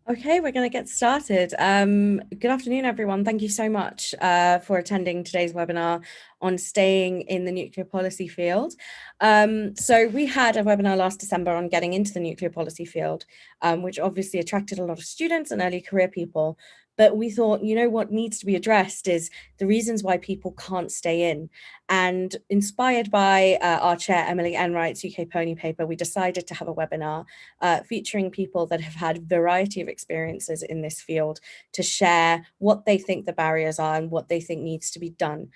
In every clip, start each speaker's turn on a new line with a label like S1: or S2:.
S1: Okay, we're going to get started. Good afternoon, everyone. Thank you so much for attending today's webinar on staying in the nuclear policy field. So we had a webinar last December on getting into the nuclear policy field, which obviously attracted a lot of students and early career people. But we thought, what needs to be addressed is the reasons why people can't stay in. And inspired by our chair, Emily Enright's UK Pony paper, we decided to have a webinar featuring people that have had a variety of experiences in this field to share what they think the barriers are and what they think needs to be done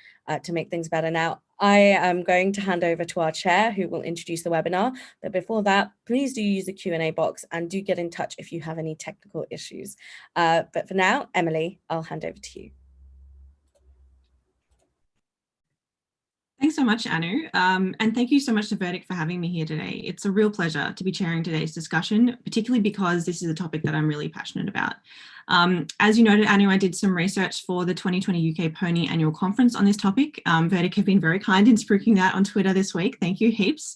S1: to make things better. Now, I am going to hand over to our chair who will introduce the webinar. But before that, please do use the Q&A box and do get in touch if you have any technical issues. But for now, Emily, I'll hand over to you.
S2: Thanks so much, Anu, and thank you so much to Verdict for having me here today. It's a real pleasure to be chairing today's discussion, particularly because this is a topic that I'm really passionate about. As you noted, Anu, I did some research for the 2020 UK Pony Annual Conference on this topic. Verdict have been very kind in spruiking that on Twitter this week. Thank you heaps.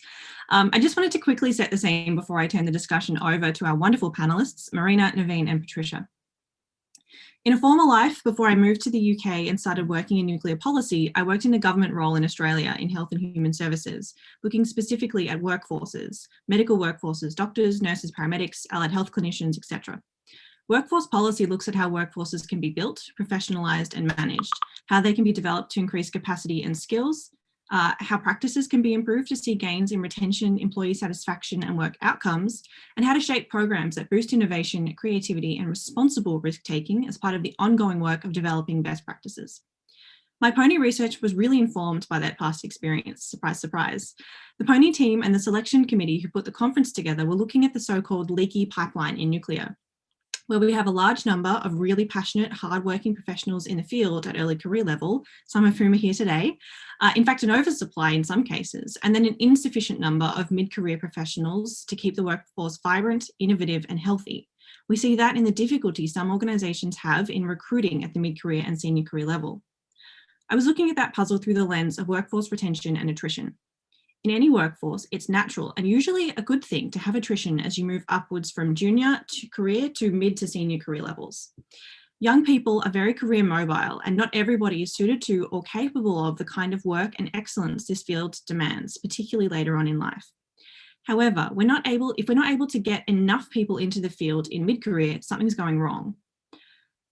S2: I just wanted to quickly set the scene before I turn the discussion over to our wonderful panelists, Marina, Naveen and Patricia. In a former life, before I moved to the UK and started working in nuclear policy, I worked in a government role in Australia in health and human services, looking specifically at workforces, medical workforces, doctors, nurses, paramedics, allied health clinicians, etc. Workforce policy looks at how workforces can be built, professionalised and managed, how they can be developed to increase capacity and skills, how practices can be improved to see gains in retention, employee satisfaction and work outcomes, and how to shape programs that boost innovation, creativity and responsible risk-taking as part of the ongoing work of developing best practices. My Pony research was really informed by that past experience, surprise, surprise. The Pony team and the selection committee who put the conference together were looking at the so-called leaky pipeline in nuclear, where we have a large number of really passionate, hardworking professionals in the field at early career level, some of whom are here today, in fact, an oversupply in some cases, and then an insufficient number of mid-career professionals to keep the workforce vibrant, innovative, and healthy. We see that in the difficulty some organisations have in recruiting at the mid-career and senior career level. I was looking at that puzzle through the lens of workforce retention and attrition. In any workforce, it's natural and usually a good thing to have attrition as you move upwards from junior to career to mid to senior career levels. Young people are very career mobile and not everybody is suited to or capable of the kind of work and excellence this field demands, particularly later on in life. However, if we're not able to get enough people into the field in mid-career, something's going wrong.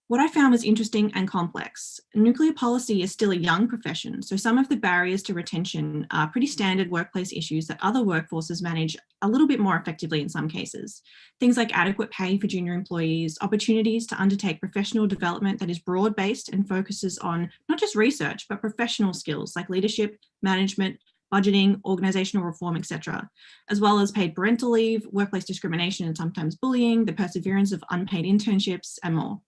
S2: What I found was interesting and complex. Nuclear policy is still a young profession, so some of the barriers to retention are pretty standard workplace issues that other workforces manage a little bit more effectively in some cases. Things like adequate pay for junior employees, opportunities to undertake professional development that is broad-based and focuses on not just research, but professional skills like leadership, management, budgeting, organisational reform, etc., as well as paid parental leave, workplace discrimination and sometimes bullying, the perseverance of unpaid internships, and more.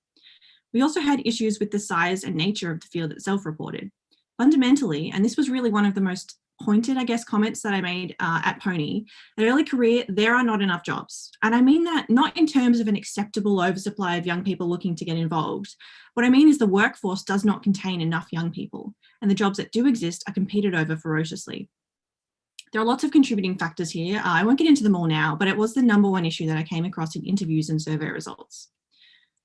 S2: We also had issues with the size and nature of the field itself reported. Fundamentally, and this was really one of the most pointed, I guess, comments that I made at Pony, at early career, there are not enough jobs. And I mean that not in terms of an acceptable oversupply of young people looking to get involved. What I mean is the workforce does not contain enough young people, and the jobs that do exist are competed over ferociously. There are lots of contributing factors here. I won't get into them all now, but it was the #1 issue that I came across in interviews and survey results.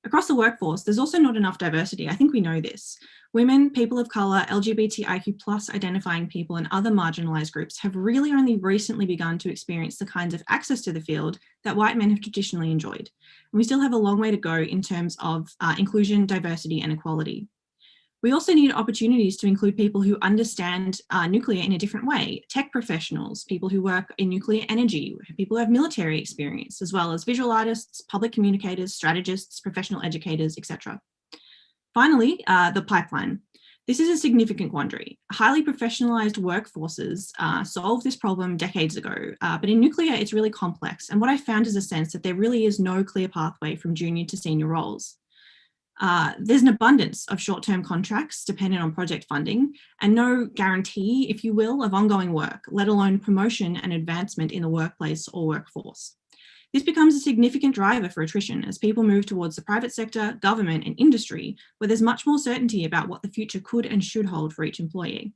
S2: Across the workforce, there's also not enough diversity. I think we know this. Women, people of colour, LGBTIQ+ identifying people and other marginalised groups have really only recently begun to experience the kinds of access to the field that white men have traditionally enjoyed. And we still have a long way to go in terms of inclusion, diversity and equality. We also need opportunities to include people who understand nuclear in a different way, tech professionals, people who work in nuclear energy, people who have military experience, as well as visual artists, public communicators, strategists, professional educators, etc. Finally, the pipeline. This is a significant quandary. Highly professionalized workforces solved this problem decades ago, but in nuclear, it's really complex. And what I found is a sense that there really is no clear pathway from junior to senior roles. There's an abundance of short-term contracts dependent on project funding and no guarantee, if you will, of ongoing work, let alone promotion and advancement in the workplace or workforce. This becomes a significant driver for attrition as people move towards the private sector, government and industry, where there's much more certainty about what the future could and should hold for each employee.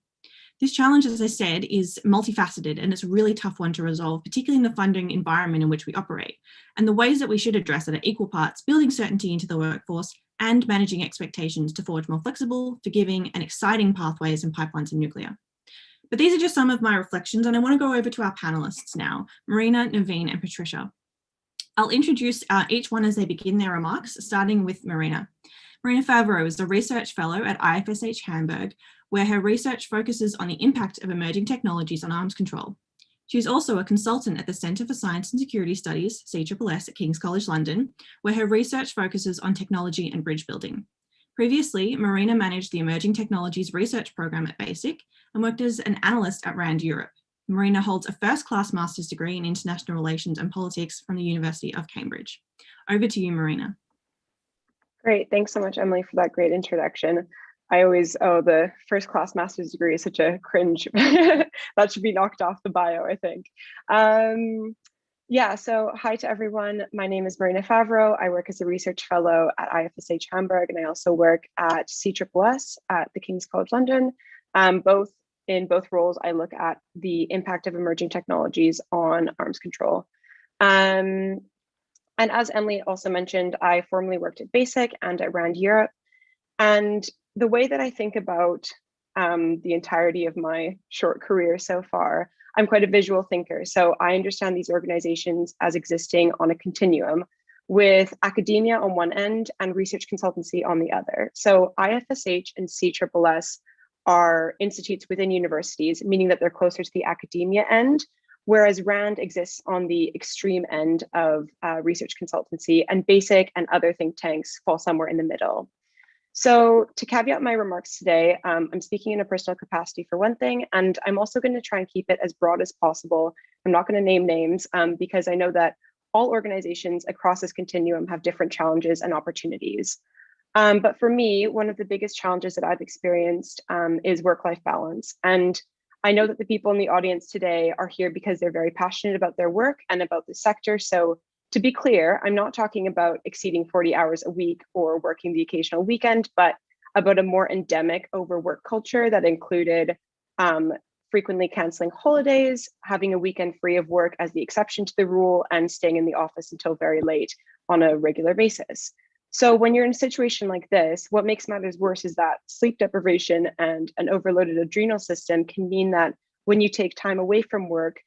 S2: This challenge, as I said, is multifaceted and it's a really tough one to resolve, particularly in the funding environment in which we operate. And the ways that we should address it are equal parts building certainty into the workforce and managing expectations to forge more flexible, forgiving, and exciting pathways and pipelines in nuclear. But these are just some of my reflections, and I want to go over to our panelists now, Marina, Naveen, and Patricia. I'll introduce each one as they begin their remarks, starting with Marina. Marina Favreau is a research fellow at IFSH Hamburg, where her research focuses on the impact of emerging technologies on arms control. She is also a consultant at the Centre for Science and Security Studies, CSSS, at King's College London, where her research focuses on technology and bridge building. Previously, Marina managed the Emerging Technologies Research Program at BASIC and worked as an analyst at RAND Europe. Marina holds a first-class master's degree in international relations and politics from the University of Cambridge. Over to you, Marina.
S3: Great, thanks so much, Emily, for that great introduction. I always, the first-class master's degree is such a cringe. That should be knocked off the bio, I think. Yeah, so hi to everyone. My name is Marina Favreau. I work as a research fellow at IFSH Hamburg, and I also work at CSSS at the King's College London. In both roles, I look at the impact of emerging technologies on arms control. And as Emily also mentioned, I formerly worked at BASIC and at RAND Europe. And the way that I think about the entirety of my short career so far, I'm quite a visual thinker. So I understand these organizations as existing on a continuum with academia on one end and research consultancy on the other. So IFSH and CSSS are institutes within universities, meaning that they're closer to the academia end, whereas RAND exists on the extreme end of research consultancy, and BASIC and other think tanks fall somewhere in the middle. So to caveat my remarks today, I'm speaking in a personal capacity for one thing, and I'm also going to try and keep it as broad as possible. I'm not going to name names because I know that all organizations across this continuum have different challenges and opportunities. But for me, one of the biggest challenges that I've experienced is work-life balance. And I know that the people in the audience today are here because they're very passionate about their work and about the sector. So to be clear, I'm not talking about exceeding 40 hours a week or working the occasional weekend, but about a more endemic overwork culture that included frequently canceling holidays, having a weekend free of work as the exception to the rule, and staying in the office until very late on a regular basis. So when you're in a situation like this, what makes matters worse is that sleep deprivation and an overloaded adrenal system can mean that when you take time away from work,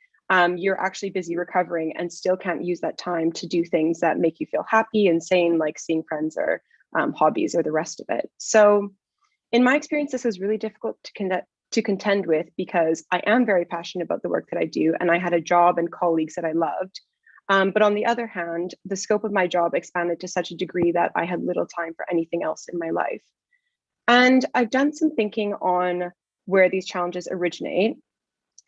S3: you're actually busy recovering and still can't use that time to do things that make you feel happy and sane, like seeing friends or hobbies or the rest of it. So in my experience, this was really difficult to contend with because I am very passionate about the work that I do, and I had a job and colleagues that I loved. But on the other hand, the scope of my job expanded to such a degree that I had little time for anything else in my life. And I've done some thinking on where these challenges originate,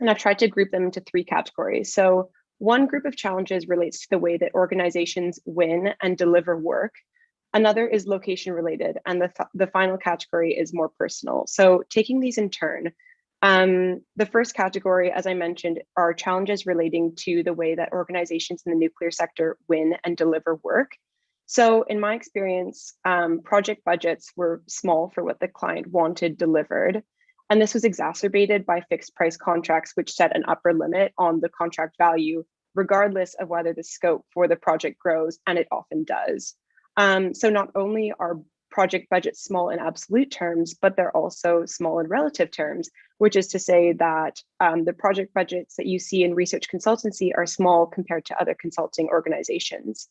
S3: and I've tried to group them into three categories. So one group of challenges relates to the way that organizations win and deliver work. Another is location related, and the final category is more personal. So taking these in turn, the first category, as I mentioned, are challenges relating to the way that organizations in the nuclear sector win and deliver work. So in my experience, project budgets were small for what the client wanted delivered. And this was exacerbated by fixed price contracts, which set an upper limit on the contract value, regardless of whether the scope for the project grows, and it often does. So not only are project budgets small in absolute terms, but they're also small in relative terms, which is to say that the project budgets that you see in research consultancy are small compared to other consulting organizations.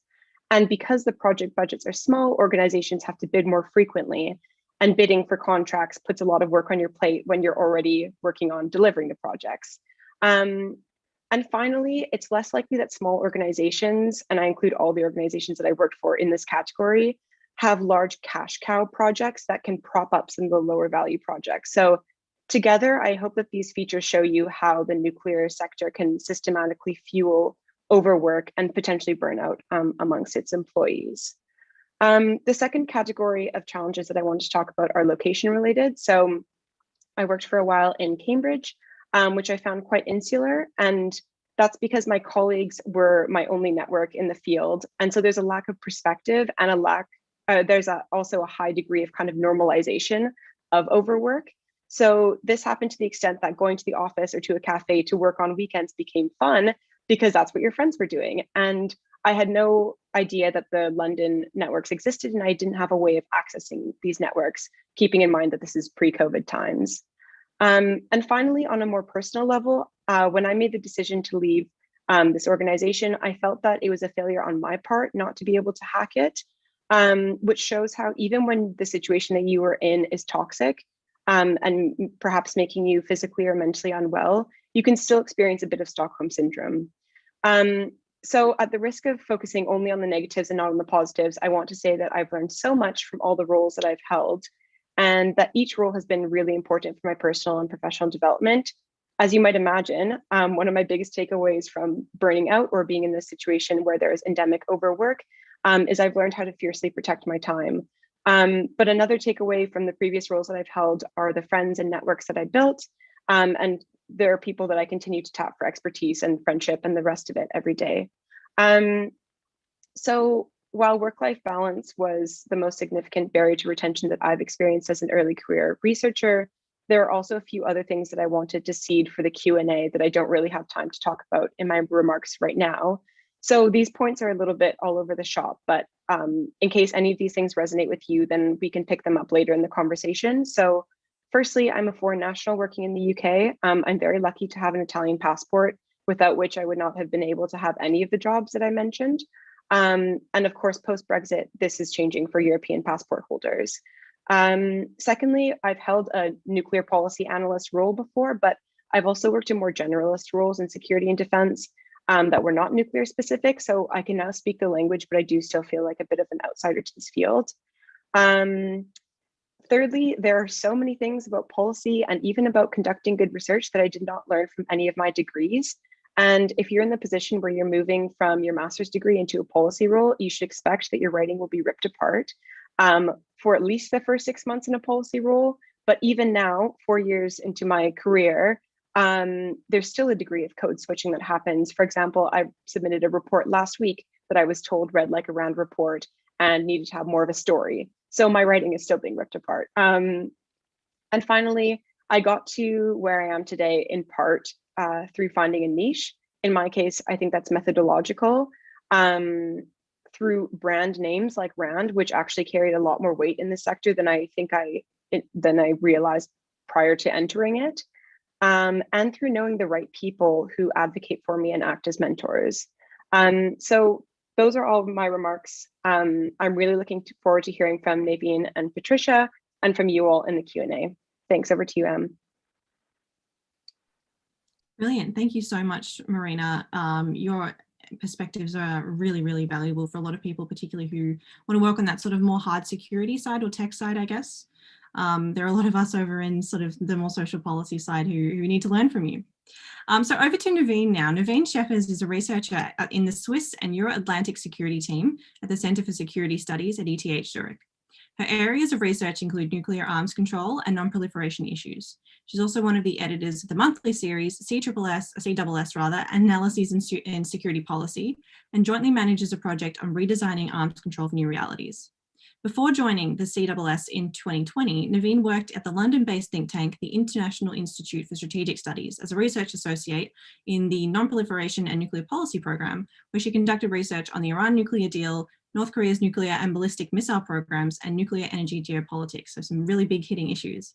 S3: And because the project budgets are small, organizations have to bid more frequently, and bidding for contracts puts a lot of work on your plate when you're already working on delivering the projects. And finally, it's less likely that small organizations, and I include all the organizations that I worked for in this category, have large cash cow projects that can prop up some of the lower value projects. So together, I hope that these features show you how the nuclear sector can systematically fuel overwork and potentially burnout amongst its employees. The second category of challenges that I want to talk about are location related. So I worked for a while in Cambridge, which I found quite insular, and that's because my colleagues were my only network in the field. And so there's a lack of perspective and also a high degree of kind of normalization of overwork. So this happened to the extent that going to the office or to a cafe to work on weekends became fun because that's what your friends were doing. And I had no idea that the London networks existed, and I didn't have a way of accessing these networks, keeping in mind that this is pre-COVID times. And finally, on a more personal level, when I made the decision to leave this organization, I felt that it was a failure on my part not to be able to hack it, which shows how even when the situation that you were in is toxic, and perhaps making you physically or mentally unwell, you can still experience a bit of Stockholm syndrome. So at the risk of focusing only on the negatives and not on the positives, I want to say that I've learned so much from all the roles that I've held, and that each role has been really important for my personal and professional development. As you might imagine, one of my biggest takeaways from burning out or being in this situation where there is endemic overwork is I've learned how to fiercely protect my time. But another takeaway from the previous roles that I've held are the friends and networks that I built. And there are people that I continue to tap for expertise and friendship and the rest of it every day. So while work-life balance was the most significant barrier to retention that I've experienced as an early career researcher, there are also a few other things that I wanted to seed for the Q&A that I don't really have time to talk about in my remarks right now. So these points are a little bit all over the shop, but in case any of these things resonate with you, then we can pick them up later in the conversation. So firstly, I'm a foreign national working in the UK. I'm very lucky to have an Italian passport, without which I would not have been able to have any of the jobs that I mentioned. And of course, post-Brexit, this is changing for European passport holders. Secondly, I've held a nuclear policy analyst role before, but I've also worked in more generalist roles in security and defense that were not nuclear specific. So I can now speak the language, but I do still feel like a bit of an outsider to this field. Thirdly, there are so many things about policy and even about conducting good research that I did not learn from any of my degrees. And if you're in the position where you're moving from your master's degree into a policy role, you should expect that your writing will be ripped apart for at least the first 6 months in a policy role. But even now, 4 years into my career, there's still a degree of code switching that happens. For example, I submitted a report last week that I was told read like a round report and needed to have more of a story. So my writing is still being ripped apart. And finally, I got to where I am today in part through finding a niche. In my case, I think that's methodological. Through brand names like RAND, which actually carried a lot more weight in this sector than I realized prior to entering it. And through knowing the right people who advocate for me and act as mentors. So those are all of my remarks. I'm really looking forward to hearing from Naveen and Patricia and from you all in the Q&A. Thanks, over to you, Em.
S2: Brilliant. Thank you so much, Marina. Your perspectives are really, really valuable for a lot of people, particularly who want to work on that sort of more hard security side or tech side, I guess. There are a lot of us over in sort of the more social policy side who need to learn from you. So over to Naveen now. Naveen Shepers is a researcher in the Swiss and Euro-Atlantic security team at the Centre for Security Studies at ETH Zurich. Her areas of research include nuclear arms control and non-proliferation issues. She's also one of the editors of the monthly series CSS, Analyses in Security Policy, and jointly manages a project on redesigning arms control for new realities. Before joining the CSS in 2020, Naveen worked at the London-based think tank, the International Institute for Strategic Studies, as a research associate in the Non-Proliferation and Nuclear Policy Program, where she conducted research on the Iran nuclear deal, North Korea's nuclear and ballistic missile programs, and nuclear energy geopolitics, so some really big hitting issues.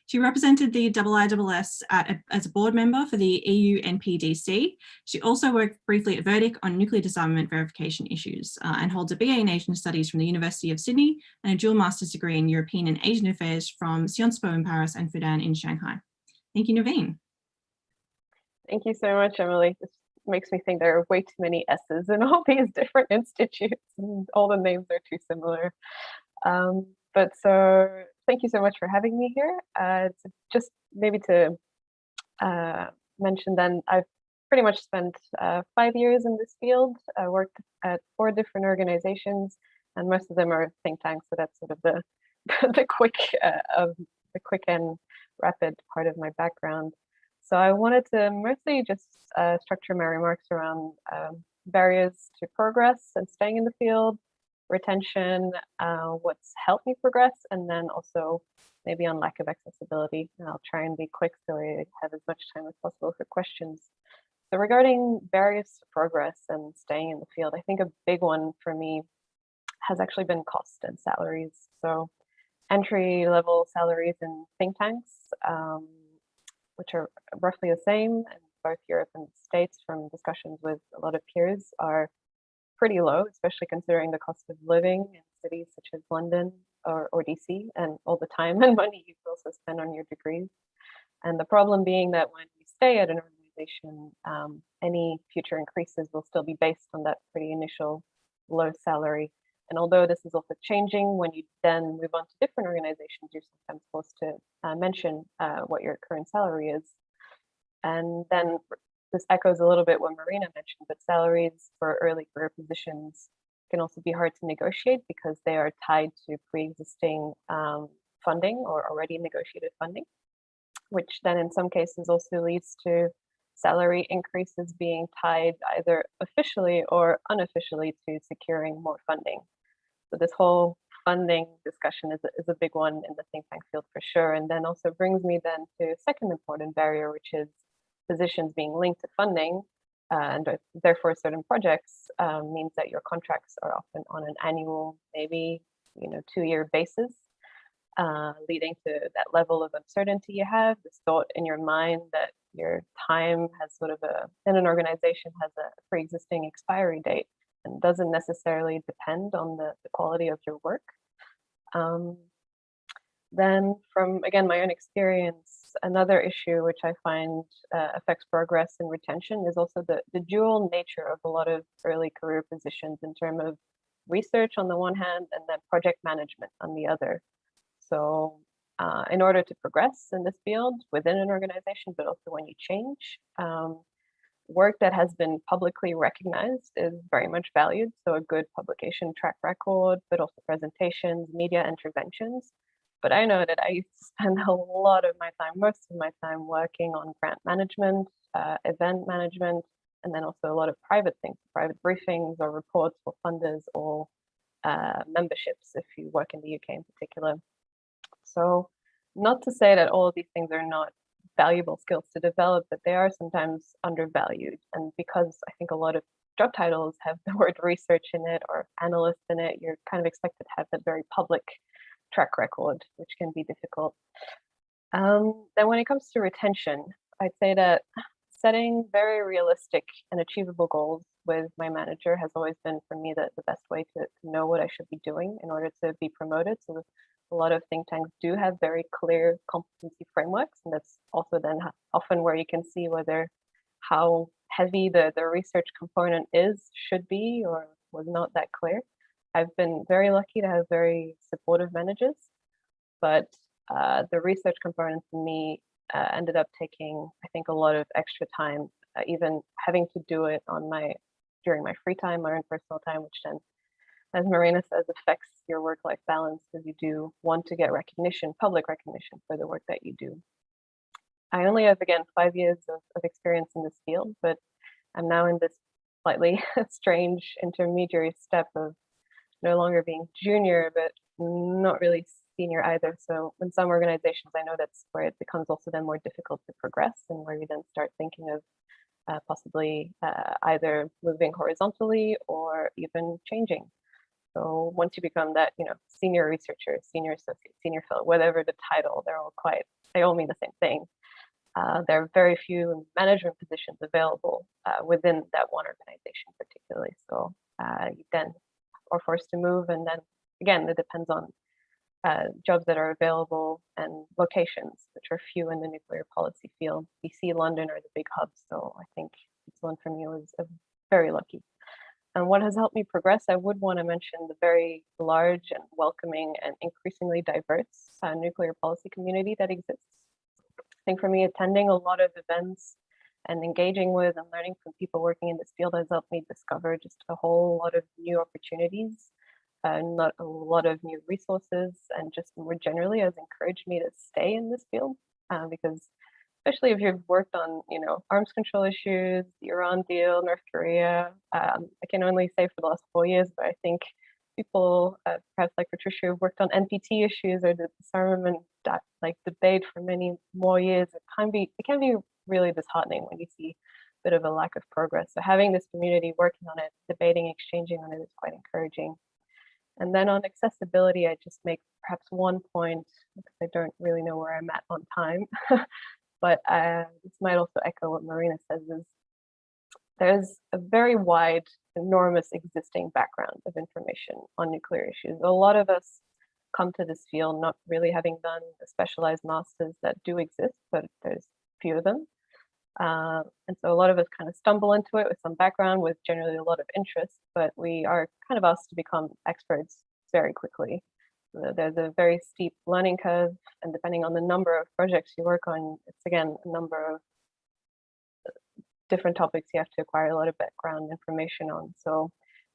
S2: She represented the IISS as a board member for the EU NPDC. She also worked briefly at Verdict on nuclear disarmament verification issues and holds a BA in Asian Studies from the University of Sydney and a dual master's degree in European and Asian Affairs from Sciences Po in Paris and Fudan in Shanghai. Thank you, Naveen.
S4: Thank you so much, Emily. This makes me think there are way too many S's in all these different institutes, and all the names are too similar. So thank you so much for having me here. Just maybe to mention then, I've pretty much spent 5 years in this field. I worked at 4 different organizations, and most of them are think tanks. So that's sort of the quick and rapid part of my background. So I wanted to mostly just structure my remarks around barriers to progress and staying in the field, retention, what's helped me progress, and then also maybe on lack of accessibility. And I'll try and be quick so I have as much time as possible for questions. So regarding barriers to progress and staying in the field, I think a big one for me has actually been cost and salaries. So entry level salaries in think tanks, which are roughly the same in both Europe and the States from discussions with a lot of peers, are pretty low, especially considering the cost of living in cities such as London or DC, and all the time and money you also spend on your degrees. And the problem being that when you stay at an organization, any future increases will still be based on that pretty initial low salary. And although this is also changing, when you then move on to different organizations, you're sometimes forced to mention what your current salary is. And then this echoes a little bit what Marina mentioned, but salaries for early career positions can also be hard to negotiate because they are tied to pre-existing funding or already negotiated funding, which then in some cases also leads to salary increases being tied either officially or unofficially to securing more funding. So this whole funding discussion is a big one in the think tank field for sure. And then also brings me then to a second important barrier, which is positions being linked to funding, and therefore certain projects means that your contracts are often on an annual, maybe 2-year basis, leading to that level of uncertainty you have, this thought in your mind that your time has sort of in an organization has a pre-existing expiry date and doesn't necessarily depend on the quality of your work. Then from, again, my own experience, another issue which I find affects progress and retention is also the dual nature of a lot of early career positions in terms of research on the one hand and then project management on the other. So in order to progress in this field within an organization, but also when you change, work that has been publicly recognized is very much valued. So a good publication track record, but also presentations, media interventions. But I know that I used to spend a lot of my time, most of my time working on grant management, event management, and then also a lot of private things, private briefings or reports for funders or memberships if you work in the UK in particular. So not to say that all of these things are not valuable skills to develop, but they are sometimes undervalued. And because I think a lot of job titles have the word research in it or analyst in it, you're kind of expected to have that very public track record, which can be difficult. Then when it comes to retention, I'd say that setting very realistic and achievable goals with my manager has always been for me the best way to know what I should be doing in order to be promoted. So a lot of think tanks do have very clear competency frameworks, and that's also then often where you can see whether how heavy the research component should be or was not that clear. I've been very lucky to have very supportive managers, but the research component for me ended up taking, I think, a lot of extra time, even having to do it during my free time, my own personal time, which then, as Marina says, affects your work-life balance because you do want to get recognition, public recognition for the work that you do. I only have, again, 5 years of experience in this field, but I'm now in this slightly strange intermediary step of no longer being junior, but not really senior either. So in some organizations, I know that's where it becomes also then more difficult to progress and where you then start thinking of possibly either moving horizontally or even changing. So once you become that, senior researcher, senior associate, senior fellow, whatever the title, they all mean the same thing. There are very few management positions available within that one organization particularly. So you then are forced to move, and then again, it depends on jobs that are available and locations, which are few in the nuclear policy field. DC, London are the big hubs, so I think Switzerland for me was very lucky. And what has helped me progress, I would want to mention the very large and welcoming and increasingly diverse nuclear policy community that exists. I think for me, attending a lot of events and engaging with and learning from people working in this field has helped me discover just a whole lot of new opportunities, not a lot of new resources, and just more generally has encouraged me to stay in this field because especially if you've worked on, arms control issues, the Iran deal, North Korea. I can only say for the last 4 years, but I think people, perhaps like Patricia, who've worked on NPT issues or the disarmament like debate for many more years, it can be really disheartening when you see a bit of a lack of progress. So having this community working on it, debating, exchanging on it is quite encouraging. And then on accessibility, I just make perhaps one point, because I don't really know where I'm at on time, but this might also echo what Marina says, is there's a very wide, enormous existing background of information on nuclear issues. A lot of us come to this field not really having done the specialized masters that do exist, but there's few of them. And so a lot of us kind of stumble into it with some background, with generally a lot of interest, but we are kind of asked to become experts very quickly. There's a very steep learning curve, and depending on the number of projects you work on, it's again a number of different topics you have to acquire a lot of background information on. So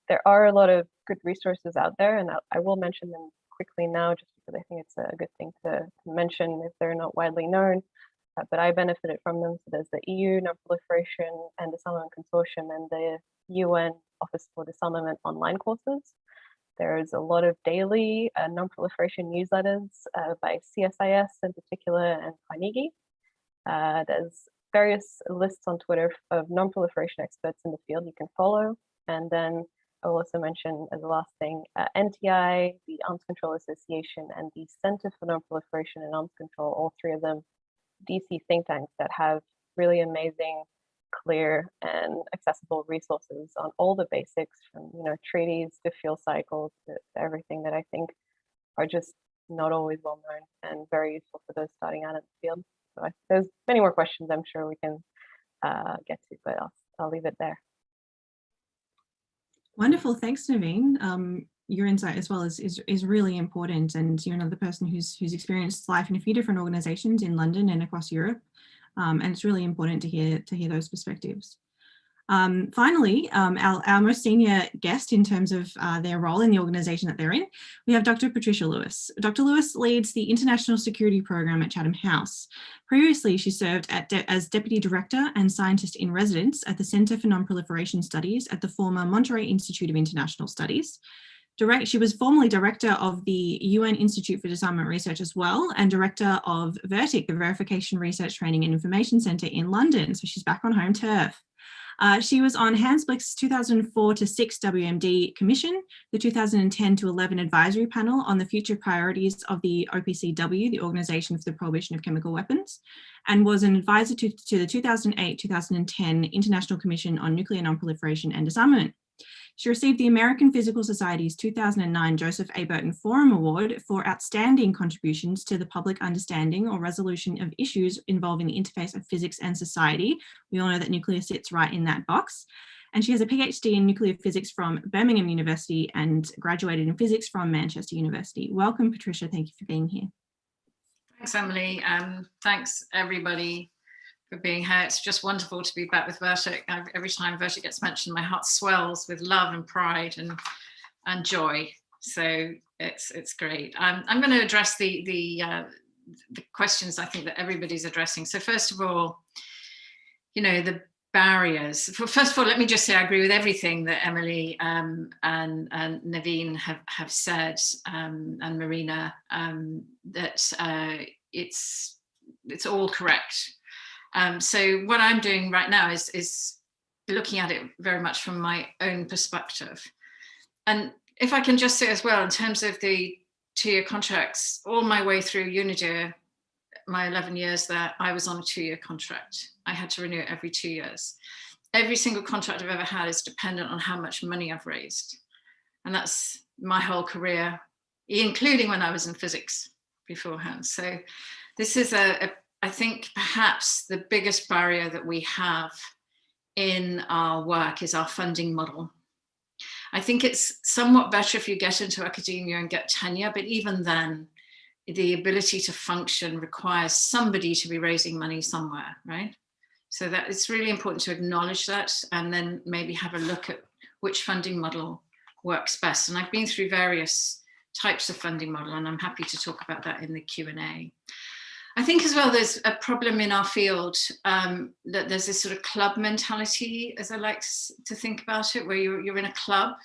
S4: there are a lot of good resources out there, and I will mention them quickly now, just because I think it's a good thing to mention if they're not widely known. But I benefited from them. So there's the EU Non-Proliferation and Disarmament Consortium and the UN Office for Disarmament online courses. There's a lot of daily non-proliferation newsletters by CSIS in particular and Carnegie. There's various lists on Twitter of non-proliferation experts in the field you can follow. And then I'll also mention as a last thing, NTI, the Arms Control Association, and the Center for Non-Proliferation and Arms Control, all three of them DC think tanks that have really amazing, clear and accessible resources on all the basics, from treaties to fuel cycles to everything that I think are just not always well known and very useful for those starting out in the field. So there's many more questions I'm sure we can get to, but I'll leave it there.
S2: Wonderful, thanks, Naveen. Your insight as well is really important, and you're another person who's experienced life in a few different organisations in London and across Europe, and it's really important to hear those perspectives. Finally, our most senior guest in terms of their role in the organisation that they're in, we have Dr. Patricia Lewis. Dr. Lewis leads the International Security Program at Chatham House. Previously, she served as Deputy Director and Scientist in Residence at the Centre for Non-Proliferation Studies at the former Monterey Institute of International Studies. She was formerly Director of the UN Institute for Disarmament Research as well, and Director of VERTIC, the Verification Research Training and Information Centre in London. So she's back on home turf. She was on Hans Blix's 2004-6 WMD Commission, the 2010-11 Advisory Panel on the Future Priorities of the OPCW, the Organisation for the Prohibition of Chemical Weapons, and was an advisor to the 2008-2010 International Commission on Nuclear Non-Proliferation and Disarmament. She received the American Physical Society's 2009 Joseph A. Burton Forum Award for outstanding contributions to the public understanding or resolution of issues involving the interface of physics and society. We all know that nuclear sits right in that box. And she has a PhD in nuclear physics from Birmingham University and graduated in physics from Manchester University. Welcome, Patricia. Thank you for being here.
S5: Thanks, Emily. Thanks, everybody, for being here. It's just wonderful to be back with VERTIC. Every time VERTIC gets mentioned, my heart swells with love and pride and joy. So it's great. I'm going to address the questions I think that everybody's addressing. So first of all, the barriers. First of all, let me just say I agree with everything that Emily and Naveen have said, and Marina, that it's all correct. So what I'm doing right now is looking at it very much from my own perspective. And if I can just say as well, in terms of the 2-year contracts, all my way through UNIDIR, my 11 years there, I was on a 2-year contract. I had to renew it every 2 years. Every single contract I've ever had is dependent on how much money I've raised. And that's my whole career, including when I was in physics beforehand. So this is I think perhaps the biggest barrier that we have in our work is our funding model. I think it's somewhat better if you get into academia and get tenure, but even then, the ability to function requires somebody to be raising money somewhere, right? So that it's really important to acknowledge that and then maybe have a look at which funding model works best. And I've been through various types of funding model, and I'm happy to talk about that in the Q&A. I think as well, there's a problem in our field that there's this sort of club mentality, as I like to think about it, where you're in a club.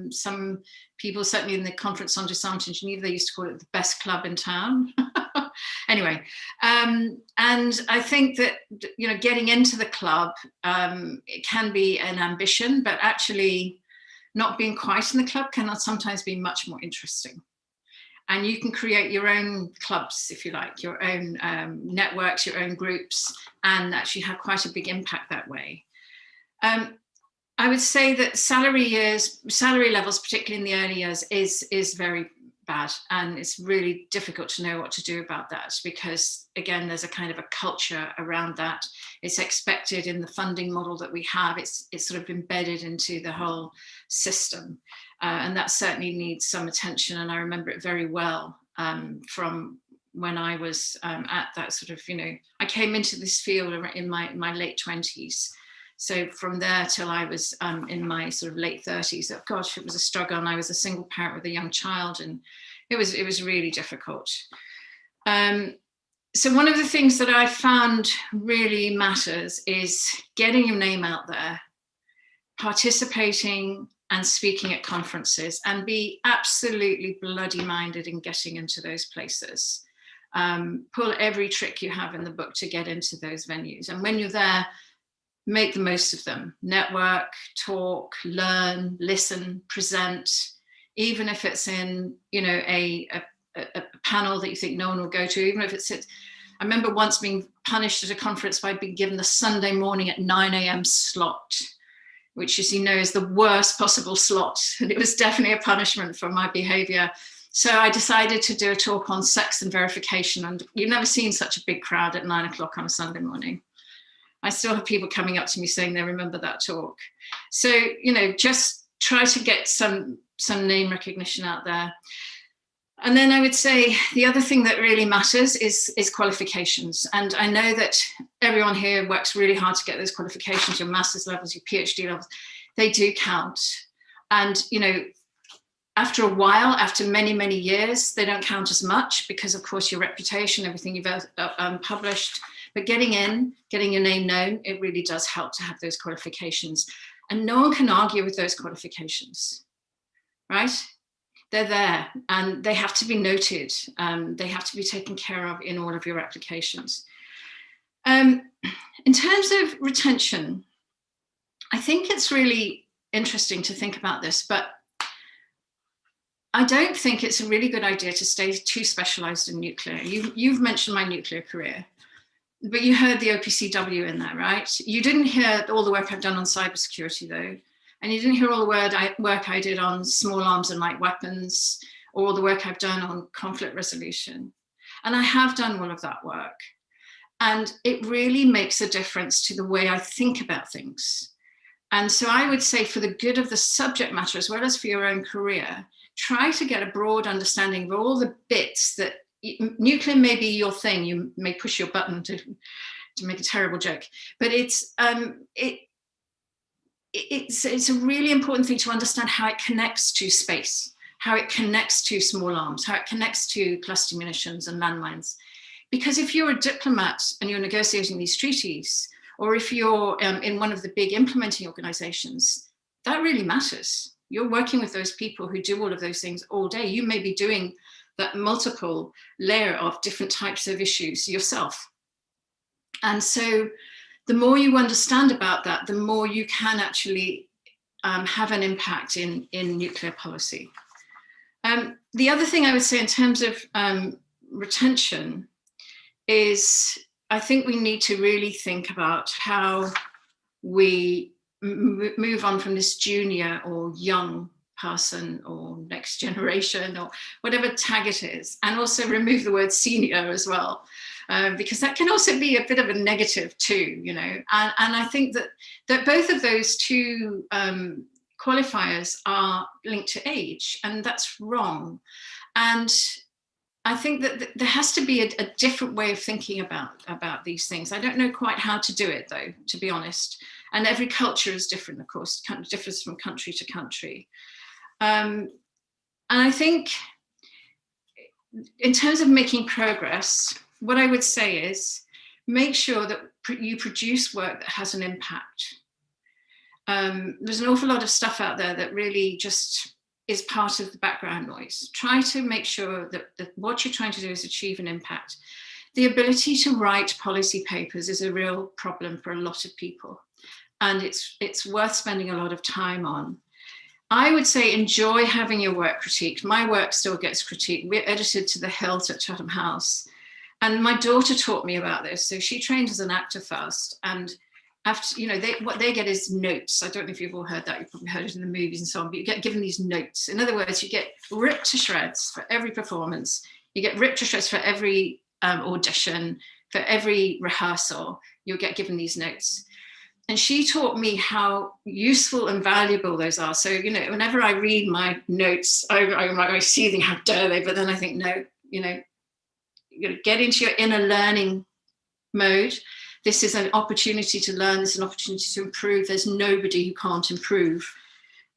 S5: Some people, certainly in the Conference on Disarmament in Geneva, they used to call it the best club in town. Anyway, and I think that, you know, getting into the club, it can be an ambition, but actually not being quite in the club can sometimes be much more interesting. And you can create your own clubs, if you like, your own networks, your own groups, and actually have quite a big impact that way. I would say that salary levels, particularly in the early years, is very bad, and it's really difficult to know what to do about that, because again, there's a kind of a culture around that. It's expected in the funding model that we have. It's sort of embedded into the whole system, and that certainly needs some attention. And I remember it very well from when I was at that sort of, you know, I came into this field in my late 20s. So from there till I was in my sort of late 30s, oh gosh, it was a struggle. And I was a single parent with a young child, and it was really difficult. So one of the things that I found really matters is getting your name out there, participating and speaking at conferences, and be absolutely bloody minded in getting into those places. Pull every trick you have in the book to get into those venues. And when you're there, make the most of them. Network, talk, learn, listen, present, even if it's in, you know, a panel that you think no one will go to, even if it's, I remember once being punished at a conference by being given the Sunday morning at 9 a.m. slot, which, as you know, is the worst possible slot. And it was definitely a punishment for my behavior. So I decided to do a talk on sex and verification. And you've never seen such a big crowd at 9 o'clock on a Sunday morning. I still have people coming up to me saying they remember that talk. So, you know, just try to get some name recognition out there. And then I would say the other thing that really matters is qualifications. And I know that everyone here works really hard to get those qualifications, your master's levels, your PhD levels, they do count. And, you know, after a while, after many, many years, they don't count as much because, of course, your reputation, everything you've published. But getting in, getting your name known, it really does help to have those qualifications. And no one can argue with those qualifications, right? They're there and they have to be noted. They have to be taken care of in all of your applications. In terms of retention, I think it's really interesting to think about this, but I don't think it's a really good idea to stay too specialized in nuclear. You've mentioned my nuclear career. But you heard the OPCW in there, right? You didn't hear all the work I've done on cybersecurity, though. And you didn't hear all the work I did on small arms and light weapons, or all the work I've done on conflict resolution. And I have done all of that work. And it really makes a difference to the way I think about things. And so I would say, for the good of the subject matter, as well as for your own career, try to get a broad understanding of all the bits that nuclear may be your thing. You may push your button to make a terrible joke, but it's a really important thing to understand how it connects to space, how it connects to small arms, how it connects to cluster munitions and landmines. Because if you're a diplomat and you're negotiating these treaties, or if you're in one of the big implementing organizations, that really matters. You're working with those people who do all of those things all day. You may be doing that multiple layer of different types of issues yourself. And so the more you understand about that, the more you can actually have an impact in nuclear policy. The other thing I would say in terms of retention is, I think we need to really think about how we move on from this junior or young person or next generation or whatever tag it is, and also remove the word senior as well, because that can also be a bit of a negative too, you know. And I think that both of those two qualifiers are linked to age, and that's wrong. And I think that there has to be a different way of thinking about these things. I don't know quite how to do it, though, to be honest. And every culture is different, of course, it differs from country to country. And I think in terms of making progress, what I would say is make sure that you produce work that has an impact. There's an awful lot of stuff out there that really just is part of the background noise. Try to make sure that what you're trying to do is achieve an impact. The ability to write policy papers is a real problem for a lot of people, and it's worth spending a lot of time on. I would say enjoy having your work critiqued. My work still gets critiqued. We're edited to the hilt at Chatham House. And my daughter taught me about this. So she trained as an actor first. And after, you know, what they get is notes. I don't know if you've all heard that. You've probably heard it in the movies and so on, but you get given these notes. In other words, you get ripped to shreds for every performance. You get ripped to shreds for every audition, for every rehearsal. You'll get given these notes. And she taught me how useful and valuable those are. So, you know, whenever I read my notes, I see them, how dare they? But then I think, no, you know, get into your inner learning mode. This is an opportunity to learn. This is an opportunity to improve. There's nobody who can't improve.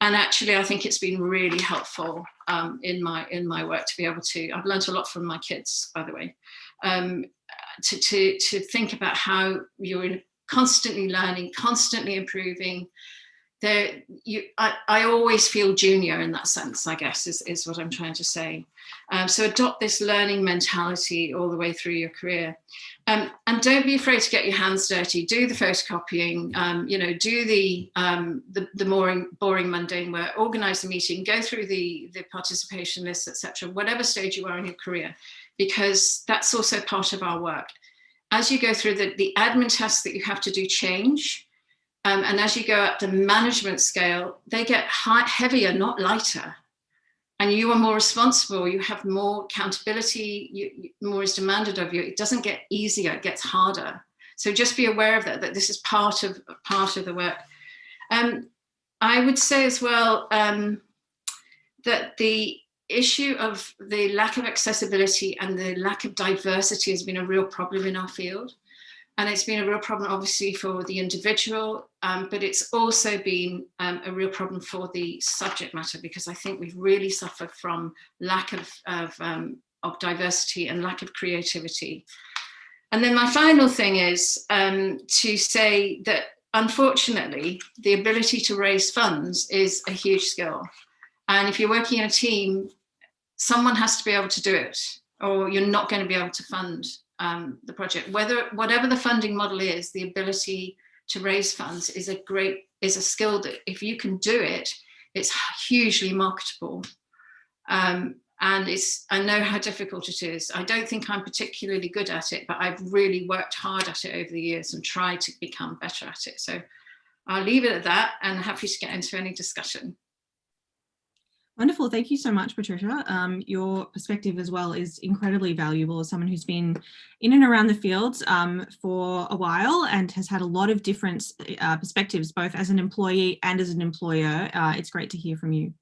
S5: And actually, I think it's been really helpful in my work to be able to. I've learned a lot from my kids, by the way, to think about how you're constantly learning, constantly improving. I always feel junior in that sense, I guess, is what I'm trying to say. So adopt this learning mentality all the way through your career. And don't be afraid to get your hands dirty. Do the photocopying, you know, do the boring, mundane work, organize the meeting, go through the participation lists, etc., whatever stage you are in your career, because that's also part of our work. As you go through the admin tasks that you have to do change, and as you go up the management scale, they get heavier, not lighter. And you are more responsible, you have more accountability, more is demanded of you. It doesn't get easier, it gets harder. So just be aware of that this is part of the work. I would say as well that the issue of the lack of accessibility and the lack of diversity has been a real problem in our field. And it's been a real problem, obviously, for the individual, but it's also been a real problem for the subject matter, because I think we've really suffered from lack of diversity and lack of creativity. And then my final thing is to say that, unfortunately, the ability to raise funds is a huge skill. And if you're working in a team, someone has to be able to do it, or you're not going to be able to fund the project. Whatever the funding model is, the ability to raise funds is a skill that if you can do it, it's hugely marketable. And I know how difficult it is. I don't think I'm particularly good at it, but I've really worked hard at it over the years and tried to become better at it. So I'll leave it at that and happy to get into any discussion.
S2: Wonderful. Thank you so much, Patricia. Your perspective as well is incredibly valuable as someone who's been in and around the field for a while and has had a lot of different perspectives, both as an employee and as an employer. It's great to hear from you.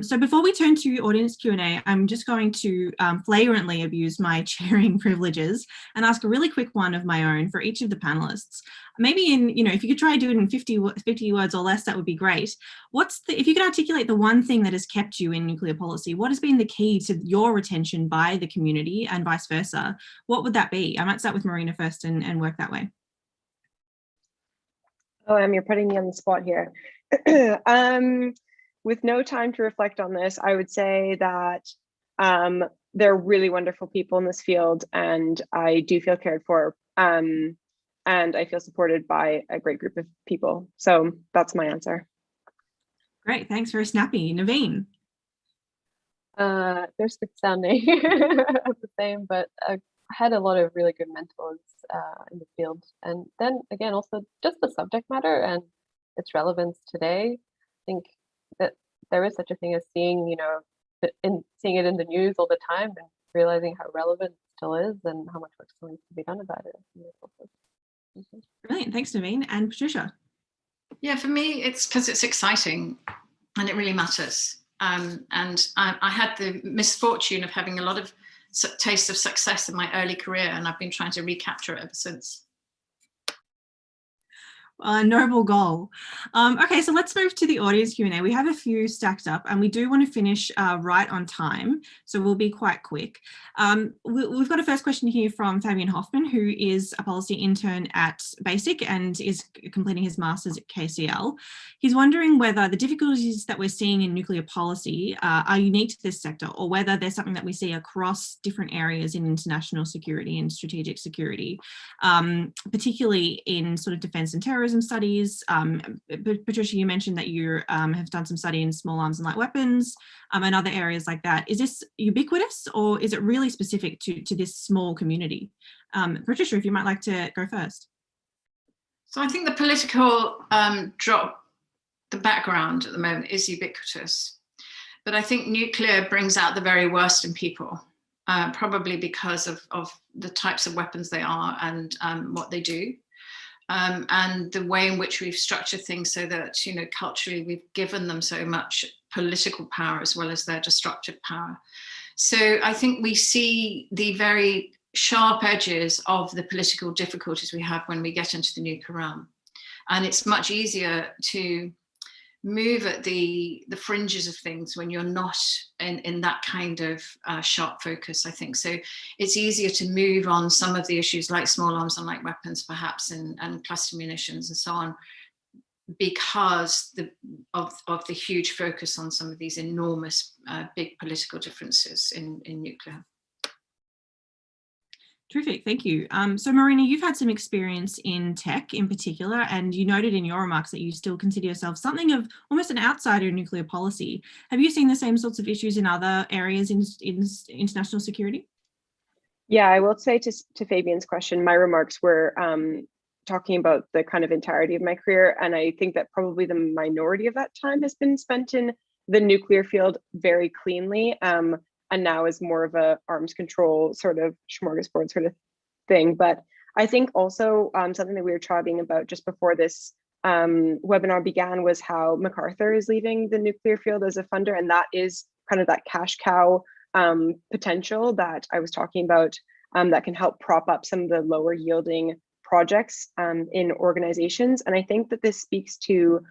S2: So before we turn to audience Q&A, I'm just going to flagrantly abuse my chairing privileges and ask a really quick one of my own for each of the panelists. Maybe if you could try to do it in 50 words or less, that would be great. If you could articulate the one thing that has kept you in nuclear policy, what has been the key to your retention by the community and vice versa? What would that be? I might start with Marina first and work that way.
S3: Oh, you're putting me on the spot here. With no time to reflect on this, I would say that there are really wonderful people in this field, and I do feel cared for, and I feel supported by a great group of people. So that's my answer.
S2: Great, thanks. Very snappy. Naveen.
S4: They're script sounding the same, but I had a lot of really good mentors in the field. And then again, also just the subject matter and its relevance today. I think that there is such a thing as seeing it in the news all the time and realizing how relevant it still is and how much work still needs to be done about it.
S2: Brilliant, thanks Naveen. And Patricia.
S5: Yeah, for me, it's because it's exciting and it really matters. And I had the misfortune of having a lot of taste of success in my early career, and I've been trying to recapture it ever since.
S2: A noble goal. Okay, so let's move to the audience Q&A. We have a few stacked up and we do want to finish right on time, so we'll be quite quick. We've got a first question here from Fabian Hoffman, who is a policy intern at BASIC and is completing his master's at KCL. He's wondering whether the difficulties that we're seeing in nuclear policy are unique to this sector, or whether there's something that we see across different areas in international security and strategic security, particularly in sort of defence and terrorism studies. Patricia, you mentioned that you have done some study in small arms and light weapons and other areas like that. Is this ubiquitous, or is it really specific to this small community? Patricia, if you might like to go first.
S5: So I think the political the background at the moment is ubiquitous, but I think nuclear brings out the very worst in people, probably because of the types of weapons they are and what they do. And the way in which we've structured things so that, you know, culturally we've given them so much political power as well as their destructive power. So I think we see the very sharp edges of the political difficulties we have when we get into the nuclear realm. And it's much easier to move at the fringes of things when you're not in that kind of sharp focus, I think. So it's easier to move on some of the issues like small arms and light weapons, perhaps, and cluster munitions and so on, because of the huge focus on some of these enormous big political differences in nuclear.
S2: Terrific, thank you. So Marina, you've had some experience in tech in particular, and you noted in your remarks that you still consider yourself something of almost an outsider in nuclear policy. Have you seen the same sorts of issues in other areas in international security?
S3: Yeah, I will say to Fabian's question, my remarks were talking about the kind of entirety of my career, and I think that probably the minority of that time has been spent in the nuclear field very cleanly. And now is more of a arms control sort of smorgasbord sort of thing. But I think also something that we were chatting about just before this webinar began was how MacArthur is leaving the nuclear field as a funder, and that is kind of that cash cow potential that I was talking about that can help prop up some of the lower yielding projects in organizations. And I think that this speaks to,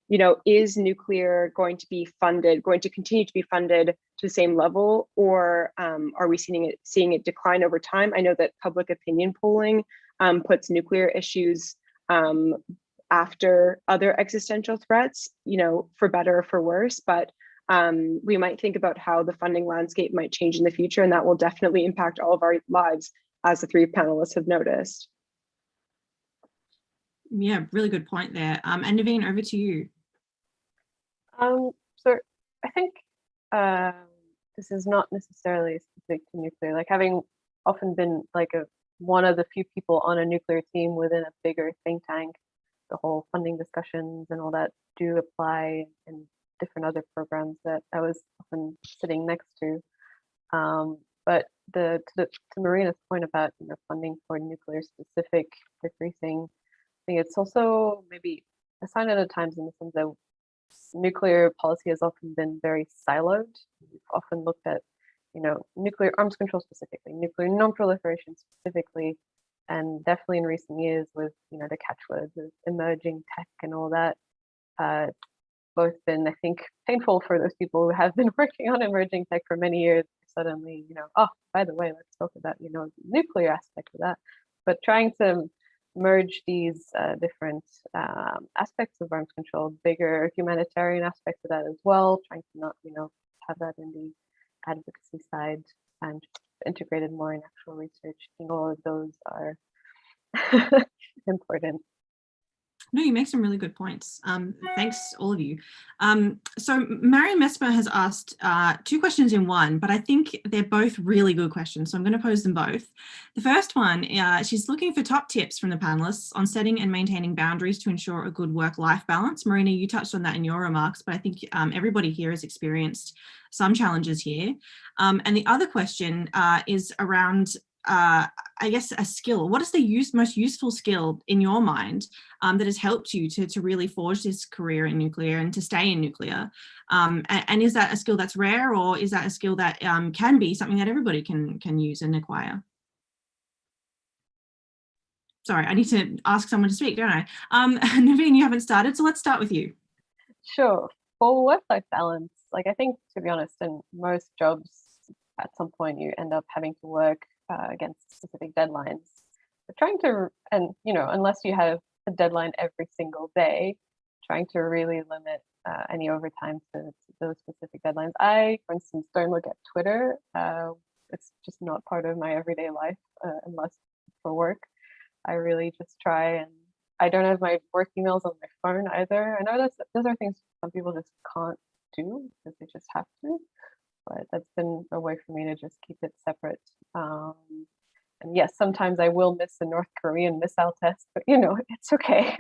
S3: you know, is nuclear going to continue to be funded to the same level, or are we seeing it decline over time? I know that public opinion polling puts nuclear issues after other existential threats, you know, for better or for worse, but we might think about how the funding landscape might change in the future, and that will definitely impact all of our lives, as the three panelists have noticed.
S2: Yeah, really good point there. And Naveen, over to you.
S4: So I think this is not necessarily specific to nuclear. Like, having often been like one of the few people on a nuclear team within a bigger think tank, the whole funding discussions and all that do apply in different other programs that I was often sitting next to. But to Marina's point about, you know, funding for nuclear specific decreasing, I think it's also maybe a sign of the times in the sense that nuclear policy has often been very siloed. We've often looked at, you know, nuclear arms control specifically, nuclear non-proliferation specifically, and definitely in recent years with, you know, the catchwords of emerging tech and all that, both been, I think, painful for those people who have been working on emerging tech for many years. Suddenly, you know, oh, by the way, let's talk about, you know, the nuclear aspect of that. But trying to merge these different aspects of arms control, bigger humanitarian aspects of that as well, trying to not, you know, have that in the advocacy side and just integrated more in actual research. I think all of those are important.
S2: No, you make some really good points. Thanks, all of you. So Marion Mesmer has asked two questions in one, but I think they're both really good questions, so I'm going to pose them both. The first one, she's looking for top tips from the panelists on setting and maintaining boundaries to ensure a good work-life balance. Marina, you touched on that in your remarks, but I think everybody here has experienced some challenges here. And the other question is around I guess a skill. What is the most useful skill in your mind that has helped you to really forge this career in nuclear and to stay in nuclear? And is that a skill that's rare, or is that a skill that can be something that everybody can use and acquire? sorry, I need to ask someone to speak, don't I? Naveen, you haven't started, so let's start with you.
S4: Sure. For work-life balance, like I think, to be honest, in most jobs, at some point you end up having to work against specific deadlines. But trying to, and unless you have a deadline every single day, trying to really limit any overtime to those specific deadlines. I, for instance, don't look at Twitter. It's just not part of my everyday life unless for work. I really just try, and I don't have my work emails on my phone either. I know those are things some people just can't do because they just have to, but that's been a way for me to just keep it separate. And yes, sometimes I will miss the North Korean missile test, but it's okay.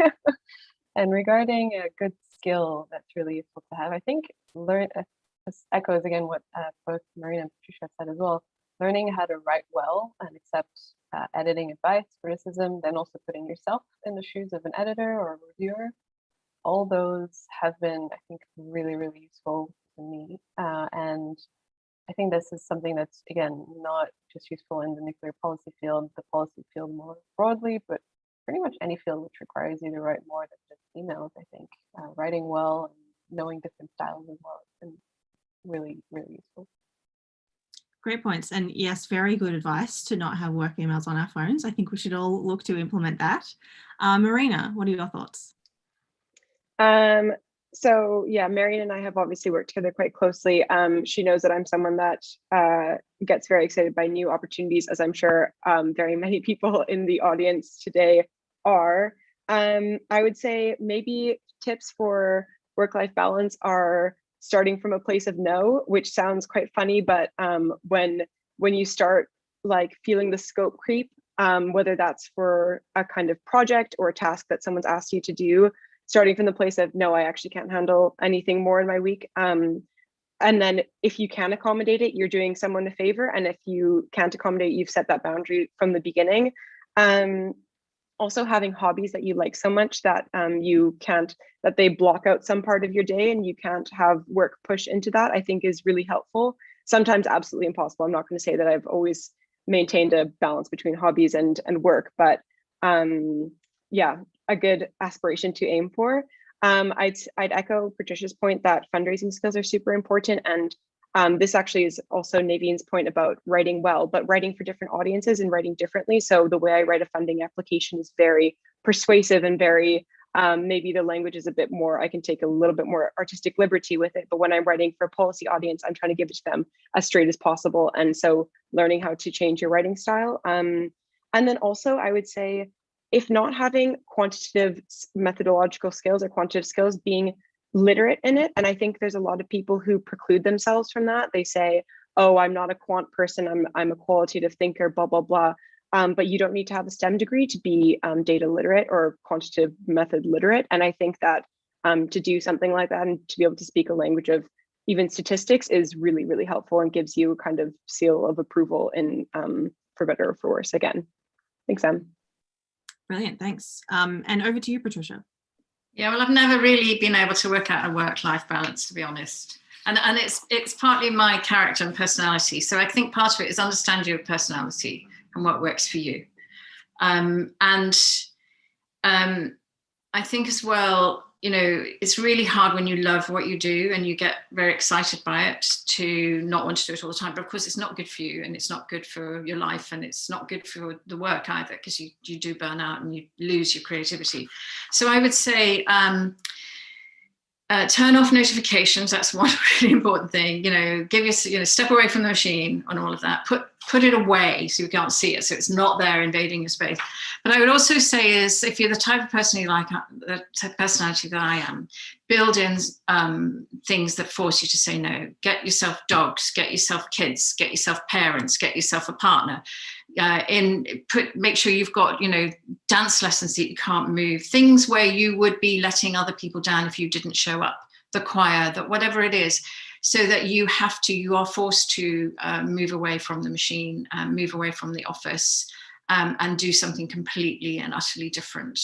S4: And regarding a good skill that's really useful to have, I think this echoes again what both Marina and Patricia said as well. Learning how to write well and accept editing advice, criticism, then also putting yourself in the shoes of an editor or a reviewer. All those have been, I think, really, really useful to me. And I think this is something that's, again, not just useful in the nuclear policy field, the policy field more broadly, but pretty much any field which requires you to write more than just emails, I think. Writing well and knowing different styles as well has been really, really useful.
S2: Great points. And yes, very good advice to not have work emails on our phones. I think we should all look to implement that. Marina, what are your thoughts?
S3: So yeah, Marion and I have obviously worked together quite closely. She knows that I'm someone that gets very excited by new opportunities, as I'm sure very many people in the audience today are. I would say maybe tips for work-life balance are starting from a place of no, which sounds quite funny, but when you start like feeling the scope creep, whether that's for a kind of project or a task that someone's asked you to do, starting from the place of no, I actually can't handle anything more in my week. And then if you can accommodate it, you're doing someone a favor. And if you can't accommodate, you've set that boundary from the beginning. Also having hobbies that you like so much that that they block out some part of your day and you can't have work push into that, I think is really helpful. Sometimes absolutely impossible. I'm not going to say that I've always maintained a balance between hobbies and work, but yeah, a good aspiration to aim for. I'd echo Patricia's point that fundraising skills are super important, and this actually is also Naveen's point about writing well, but writing for different audiences and writing differently. So the way I write a funding application is very persuasive and very, maybe the language is a bit more, I can take a little bit more artistic liberty with it. But when I'm writing for a policy audience, I'm trying to give it to them as straight as possible. And so learning how to change your writing style. And then also I would say, if not having quantitative methodological skills or quantitative skills, being literate in it. And I think there's a lot of people who preclude themselves from that. They say, oh, I'm not a quant person, I'm a qualitative thinker, blah, blah, blah. But you don't need to have a STEM degree to be data literate or quantitative method literate. And I think that to do something like that and to be able to speak a language of even statistics is really, really helpful and gives you a kind of seal of approval in for better or for worse. Again, thanks, Em.
S2: Brilliant, thanks. And over to you, Patricia.
S5: Yeah, well, I've never really been able to work out a work-life balance, to be honest. And it's partly my character and personality. So I think part of it is understand your personality and what works for you. I think as well, it's really hard when you love what you do and you get very excited by it to not want to do it all the time. But of course, it's not good for you and it's not good for your life and it's not good for the work either, because you do burn out and you lose your creativity. So I would say turn off notifications. That's one really important thing. Give step away from the machine on all of that. Put it away so you can't see it, so it's not there invading your space. But I would also say is, if you're the type of person you like, the type of personality that I am, build in things that force you to say no. Get yourself dogs, get yourself kids, get yourself parents, get yourself a partner. Make sure you've got dance lessons that you can't move, things where you would be letting other people down if you didn't show up, the choir, that whatever it is, so that you are forced to move away from the machine, move away from the office, and do something completely and utterly different.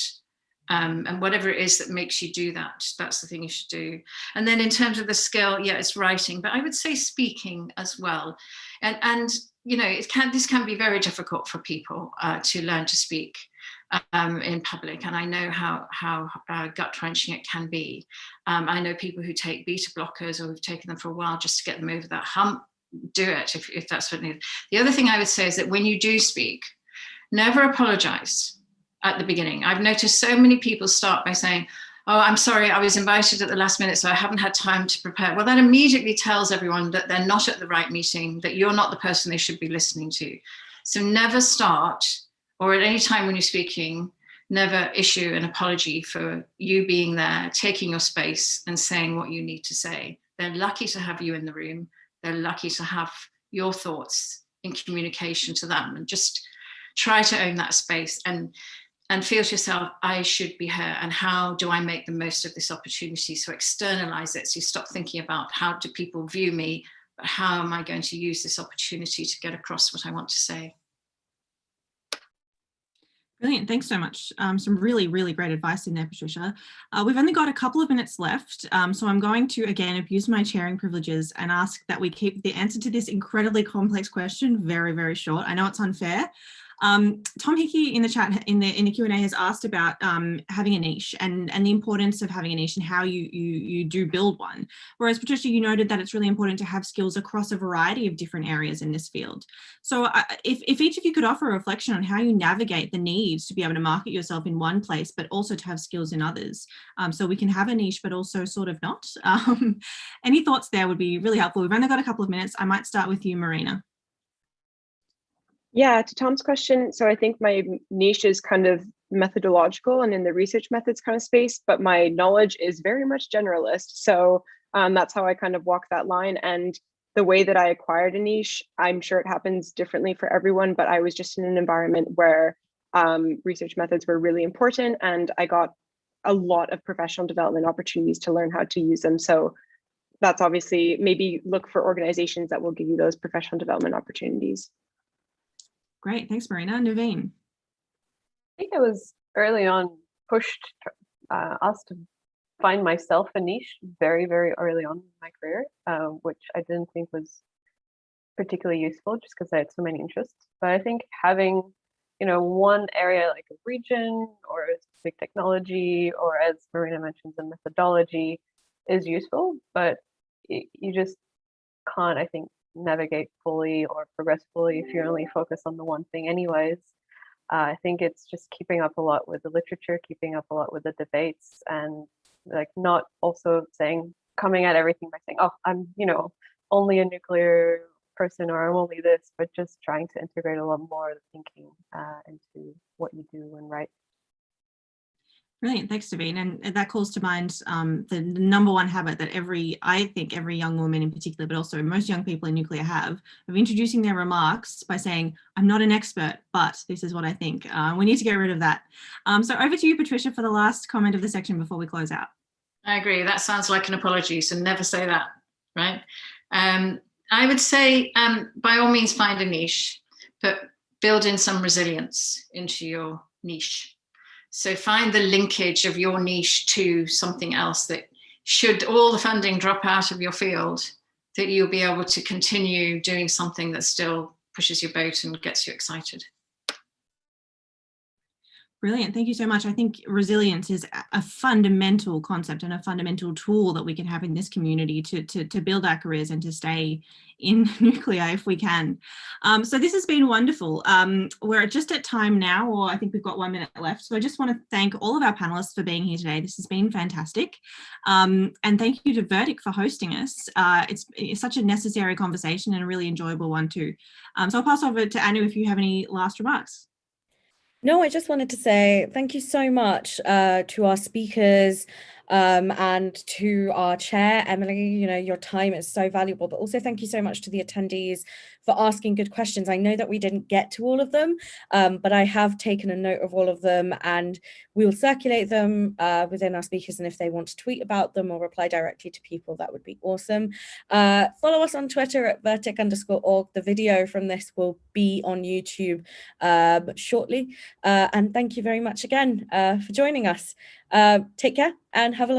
S5: And whatever it is that makes you do that, that's the thing you should do. And then in terms of the skill, yeah, it's writing, but I would say speaking as well. And this can be very difficult for people to learn to speak. in public, and I know how gut-wrenching it can be. I know people who take beta blockers or who've taken them for a while just to get them over that hump. Do it if that's what needed. The other thing I would say is that when you do speak, never apologize at the beginning. I've noticed so many people start by saying, oh, I'm sorry, I was invited at the last minute, so I haven't had time to prepare. Well, that immediately tells everyone that they're not at the right meeting, that you're not the person they should be listening to. So never start, or at any time when you're speaking, never issue an apology for you being there, taking your space and saying what you need to say. They're lucky to have you in the room. They're lucky to have your thoughts in communication to them, and just try to own that space and feel to yourself, I should be here, and how do I make the most of this opportunity? So externalize it. So you stop thinking about how do people view me, but how am I going to use this opportunity to get across what I want to say?
S2: Brilliant. Thanks so much. Some really, really great advice in there, Patricia. We've only got a couple of minutes left, so I'm going to, again, abuse my chairing privileges and ask that we keep the answer to this incredibly complex question very, very short. I know it's unfair. Tom Hickey in the chat, in the Q&A, has asked about having a niche and the importance of having a niche and how you do build one. Whereas Patricia, you noted that it's really important to have skills across a variety of different areas in this field. So if each of you could offer a reflection on how you navigate the needs to be able to market yourself in one place, but also to have skills in others, so we can have a niche, but also sort of not. Any thoughts there would be really helpful. We've only got a couple of minutes. I might start with you, Marina.
S3: Yeah, to Tom's question, so I think my niche is kind of methodological and in the research methods kind of space, but my knowledge is very much generalist. So that's how I kind of walk that line. And the way that I acquired a niche, I'm sure it happens differently for everyone, but I was just in an environment where research methods were really important, and I got a lot of professional development opportunities to learn how to use them. So that's obviously, maybe look for organizations that will give you those professional development opportunities.
S2: Great, thanks, Marina. Naveen.
S4: I think I was early on pushed, asked to find myself a niche very, very early on in my career, which I didn't think was particularly useful just because I had so many interests. But I think having, one area like a region or a specific technology, or as Marina mentions, a methodology is useful, but you just can't, I think, navigate fully or progress fully if you're only focused on the one thing anyways. I think it's just keeping up a lot with the literature, keeping up a lot with the debates, and like not also coming at everything by saying, oh, I'm only a nuclear person, or I'm only this, but just trying to integrate a lot more of the thinking into what you do and write.
S2: Brilliant, thanks, Naveen. And that calls to mind the number one habit that I think every young woman in particular, but also most young people in nuclear have, of introducing their remarks by saying, I'm not an expert, but this is what I think. We need to get rid of that. So over to you, Patricia, for the last comment of the section before we close out.
S5: I agree. That sounds like an apology, so never say that, right? I would say, by all means, find a niche, but build in some resilience into your niche. So find the linkage of your niche to something else that, should all the funding drop out of your field, that you'll be able to continue doing something that still pushes your boat and gets you excited.
S2: Brilliant. Thank you so much. I think resilience is a fundamental concept and a fundamental tool that we can have in this community to build our careers and to stay in nuclear if we can. So this has been wonderful. We're just at time now, or I think we've got 1 minute left. So I just want to thank all of our panelists for being here today. This has been fantastic. And thank you to Vertic for hosting us. It's such a necessary conversation and a really enjoyable one too. So I'll pass over to Anu if you have any last remarks.
S1: No, I just wanted to say thank you so much to our speakers and to our chair, Emily. Your time is so valuable, but also thank you so much to the attendees for asking good questions. I know that we didn't get to all of them, but I have taken a note of all of them, and we'll circulate them within our speakers. And if they want to tweet about them or reply directly to people, that would be awesome. Follow us on Twitter at vertic_org. The video from this will be on YouTube shortly. And thank you very much again for joining us. Take care and have a lovely